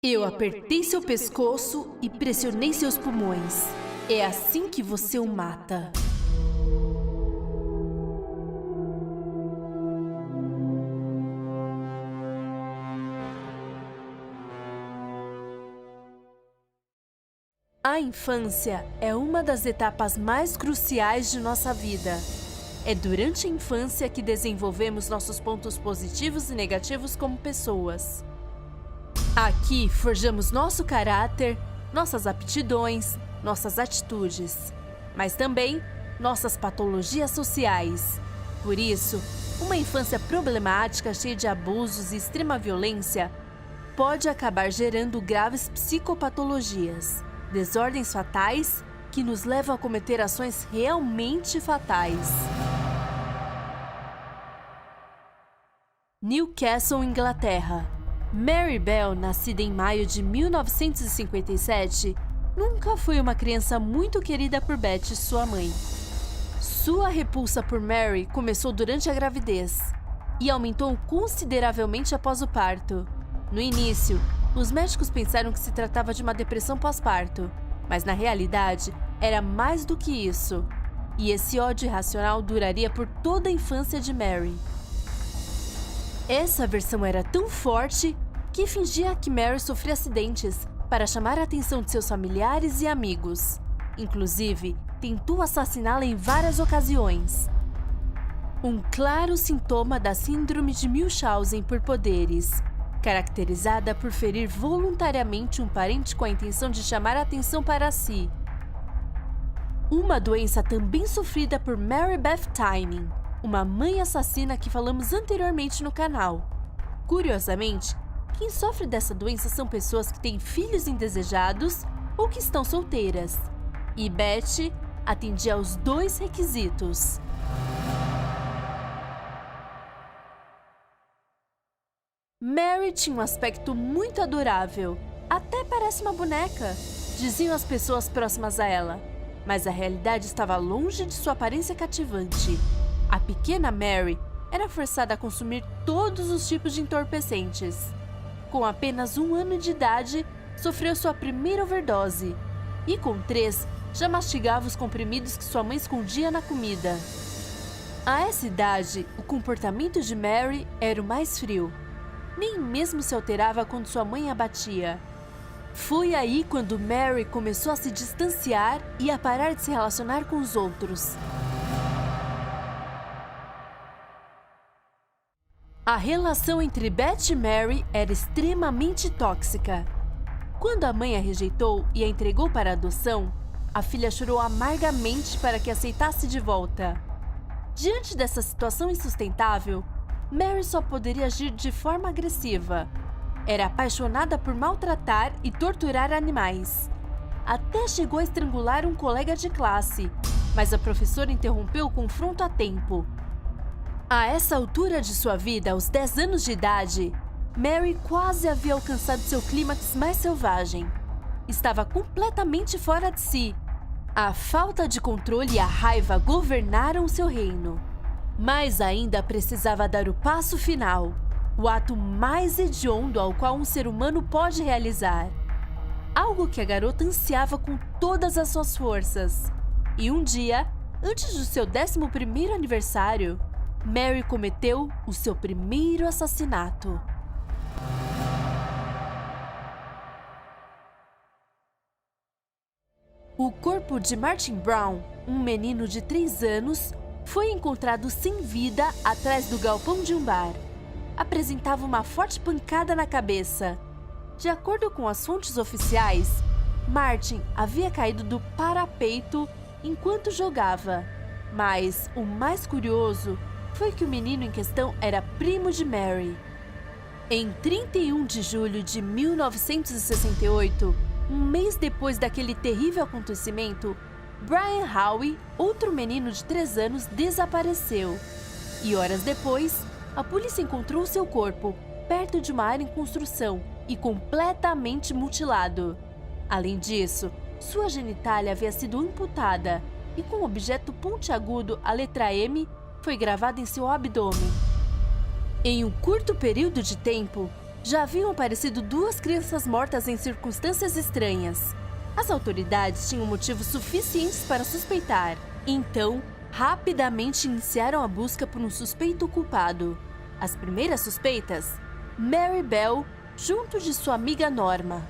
Eu apertei seu pescoço e pressionei seus pulmões. É assim que você o mata. A infância é uma das etapas mais cruciais de nossa vida. É durante a infância que desenvolvemos nossos pontos positivos e negativos como pessoas. Aqui forjamos nosso caráter, nossas aptidões, nossas atitudes, mas também nossas patologias sociais. Por isso, uma infância problemática cheia de abusos e extrema violência pode acabar gerando graves psicopatologias, desordens fatais que nos levam a cometer ações realmente fatais. Newcastle, Inglaterra. Mary Bell, nascida em maio de 1957, nunca foi uma criança muito querida por Betty, sua mãe. Sua repulsa por Mary começou durante a gravidez e aumentou consideravelmente após o parto. No início, os médicos pensaram que se tratava de uma depressão pós-parto, mas na realidade era mais do que isso, e esse ódio irracional duraria por toda a infância de Mary. Essa versão era tão forte que fingia que Mary sofria acidentes para chamar a atenção de seus familiares e amigos. Inclusive, tentou assassiná-la em várias ocasiões. Um claro sintoma da síndrome de Munchausen por poderes, caracterizada por ferir voluntariamente um parente com a intenção de chamar a atenção para si. Uma doença também sofrida por Mary Beth Timing, uma mãe assassina que falamos anteriormente no canal. Curiosamente, quem sofre dessa doença são pessoas que têm filhos indesejados ou que estão solteiras. E Betty atendia aos dois requisitos. Mary tinha um aspecto muito adorável. Até parece uma boneca, diziam as pessoas próximas a ela. Mas a realidade estava longe de sua aparência cativante. A pequena Mary era forçada a consumir todos os tipos de entorpecentes. Com apenas 1 ano de idade, sofreu sua primeira overdose. E com 3, já mastigava os comprimidos que sua mãe escondia na comida. A essa idade, o comportamento de Mary era o mais frio. Nem mesmo se alterava quando sua mãe a batia. Foi aí quando Mary começou a se distanciar e a parar de se relacionar com os outros. A relação entre Betty e Mary era extremamente tóxica. Quando a mãe a rejeitou e a entregou para adoção, a filha chorou amargamente para que aceitasse de volta. Diante dessa situação insustentável, Mary só poderia agir de forma agressiva. Era apaixonada por maltratar e torturar animais. Até chegou a estrangular um colega de classe, mas a professora interrompeu o confronto a tempo. A essa altura de sua vida, aos 10 anos de idade, Mary quase havia alcançado seu clímax mais selvagem. Estava completamente fora de si. A falta de controle e a raiva governaram seu reino. Mas ainda precisava dar o passo final, o ato mais hediondo ao qual um ser humano pode realizar. Algo que a garota ansiava com todas as suas forças. E um dia, antes do seu 11º aniversário, Mary cometeu o seu primeiro assassinato. O corpo de Martin Brown, um menino de 3 anos, foi encontrado sem vida atrás do galpão de um bar. Apresentava uma forte pancada na cabeça. De acordo com as fontes oficiais, Martin havia caído do parapeito enquanto jogava. Mas o mais curioso foi que o menino em questão era primo de Mary. Em 31 de julho de 1968, um mês depois daquele terrível acontecimento, Brian Howie, outro menino de 3 anos, desapareceu. E horas depois, a polícia encontrou seu corpo perto de uma área em construção e completamente mutilado. Além disso, sua genitália havia sido amputada e com um objeto pontiagudo, a letra M, foi gravada em seu abdômen. Em um curto período de tempo, já haviam aparecido 2 crianças mortas em circunstâncias estranhas. As autoridades tinham motivos suficientes para suspeitar. Então, rapidamente iniciaram a busca por um suspeito culpado. As primeiras suspeitas? Mary Bell, junto de sua amiga Norma.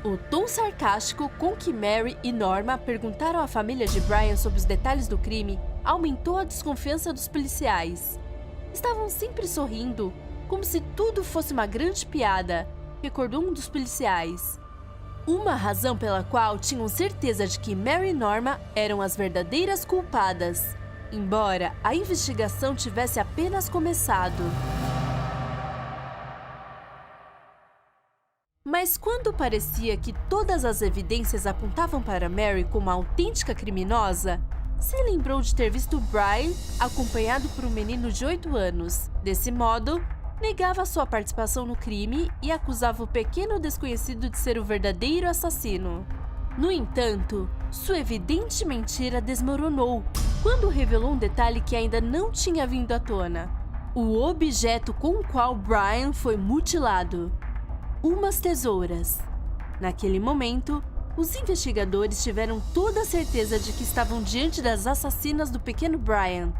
O tom sarcástico com que Mary e Norma perguntaram à família de Brian sobre os detalhes do crime aumentou a desconfiança dos policiais. Estavam sempre sorrindo, como se tudo fosse uma grande piada, recordou um dos policiais. Uma razão pela qual tinham certeza de que Mary e Norma eram as verdadeiras culpadas, embora a investigação tivesse apenas começado. Mas quando parecia que todas as evidências apontavam para Mary como a autêntica criminosa, se lembrou de ter visto Brian acompanhado por um menino de 8 anos. Desse modo, negava sua participação no crime e acusava o pequeno desconhecido de ser o verdadeiro assassino. No entanto, sua evidente mentira desmoronou quando revelou um detalhe que ainda não tinha vindo à tona: o objeto com o qual Brian foi mutilado. Umas tesouras. Naquele momento, os investigadores tiveram toda a certeza de que estavam diante das assassinas do pequeno Brian.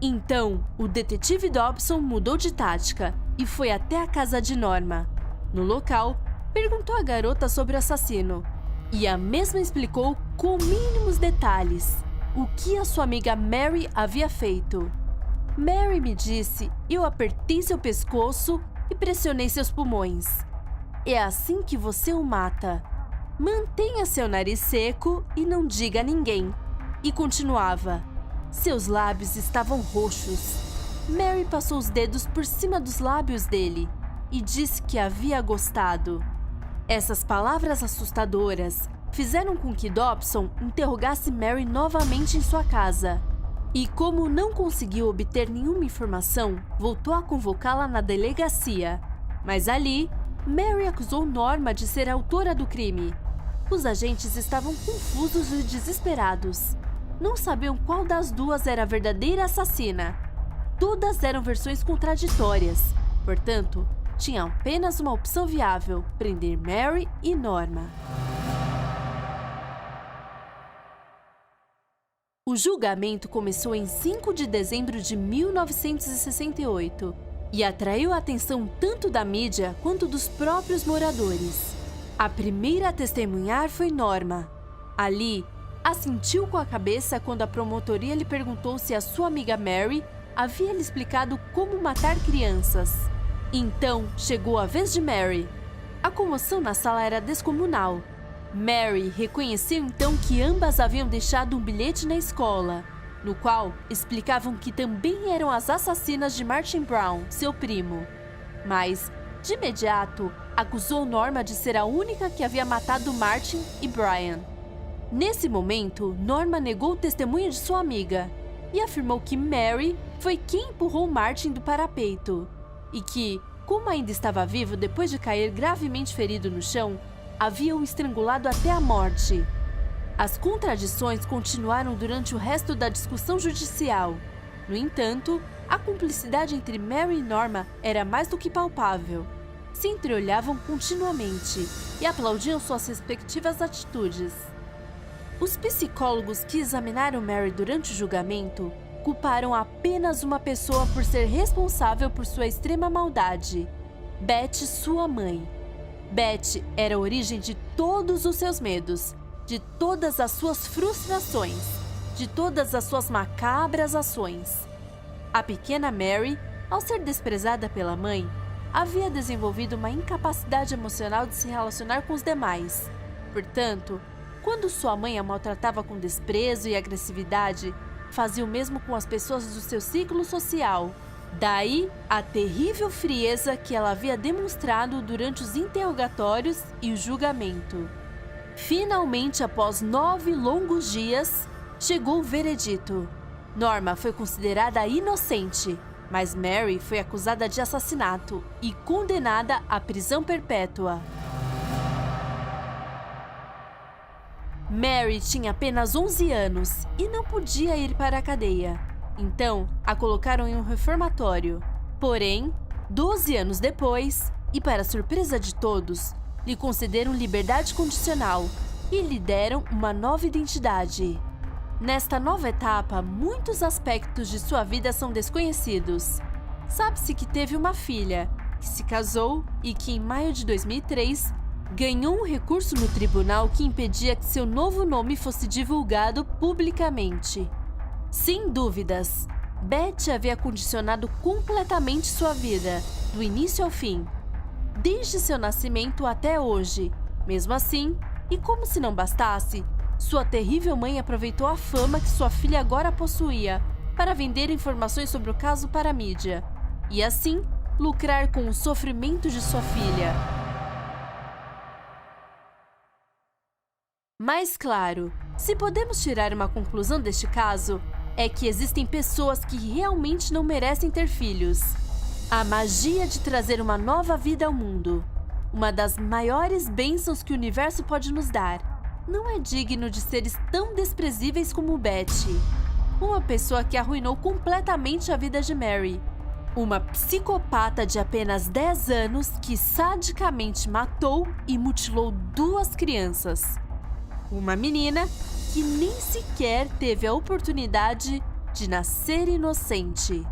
Então, o detetive Dobson mudou de tática e foi até a casa de Norma. No local, perguntou à garota sobre o assassino, e a mesma explicou com mínimos detalhes o que a sua amiga Mary havia feito. Mary me disse, eu apertei seu pescoço e pressionei seus pulmões. É assim que você o mata. Mantenha seu nariz seco e não diga a ninguém. E continuava. Seus lábios estavam roxos. Mary passou os dedos por cima dos lábios dele e disse que havia gostado. Essas palavras assustadoras fizeram com que Dobson interrogasse Mary novamente em sua casa. E como não conseguiu obter nenhuma informação, voltou a convocá-la na delegacia. Mas ali, Mary acusou Norma de ser a autora do crime. Os agentes estavam confusos e desesperados. Não sabiam qual das duas era a verdadeira assassina. Todas eram versões contraditórias. Portanto, tinham apenas uma opção viável: prender Mary e Norma. O julgamento começou em 5 de dezembro de 1968 e atraiu a atenção tanto da mídia quanto dos próprios moradores. A primeira a testemunhar foi Norma. Ali, assentiu com a cabeça quando a promotoria lhe perguntou se a sua amiga Mary havia lhe explicado como matar crianças. Então, chegou a vez de Mary. A comoção na sala era descomunal. Mary reconheceu então que ambas haviam deixado um bilhete na escola, no qual explicavam que também eram as assassinas de Martin Brown, seu primo. Mas, de imediato, acusou Norma de ser a única que havia matado Martin e Brian. Nesse momento, Norma negou o testemunho de sua amiga e afirmou que Mary foi quem empurrou Martin do parapeito e que, como ainda estava vivo depois de cair gravemente ferido no chão, havia o estrangulado até a morte. As contradições continuaram durante o resto da discussão judicial. No entanto, a cumplicidade entre Mary e Norma era mais do que palpável. Se entreolhavam continuamente e aplaudiam suas respectivas atitudes. Os psicólogos que examinaram Mary durante o julgamento culparam apenas uma pessoa por ser responsável por sua extrema maldade: Beth, sua mãe. Beth era a origem de todos os seus medos, de todas as suas frustrações, de todas as suas macabras ações. A pequena Mary, ao ser desprezada pela mãe, havia desenvolvido uma incapacidade emocional de se relacionar com os demais. Portanto, quando sua mãe a maltratava com desprezo e agressividade, fazia o mesmo com as pessoas do seu ciclo social. Daí, a terrível frieza que ela havia demonstrado durante os interrogatórios e o julgamento. Finalmente, após 9 longos dias, chegou o veredito. Norma foi considerada inocente, mas Mary foi acusada de assassinato e condenada à prisão perpétua. Mary tinha apenas 11 anos e não podia ir para a cadeia. Então, a colocaram em um reformatório. Porém, 12 anos depois, E para surpresa de todos, lhe concederam liberdade condicional e lhe deram uma nova identidade. Nesta nova etapa, muitos aspectos de sua vida são desconhecidos. Sabe-se que teve uma filha, que se casou e que, em maio de 2003, ganhou um recurso no tribunal que impedia que seu novo nome fosse divulgado publicamente. Sem dúvidas, Beth havia condicionado completamente sua vida, do início ao fim, desde seu nascimento até hoje. Mesmo assim, e como se não bastasse, sua terrível mãe aproveitou a fama que sua filha agora possuía para vender informações sobre o caso para a mídia e, assim, lucrar com o sofrimento de sua filha. Mas, claro, se podemos tirar uma conclusão deste caso, é que existem pessoas que realmente não merecem ter filhos. A magia de trazer uma nova vida ao mundo, uma das maiores bênçãos que o universo pode nos dar, não é digno de seres tão desprezíveis como Betty, uma pessoa que arruinou completamente a vida de Mary, uma psicopata de apenas 10 anos que sadicamente matou e mutilou 2 crianças. Uma menina que nem sequer teve a oportunidade de nascer inocente.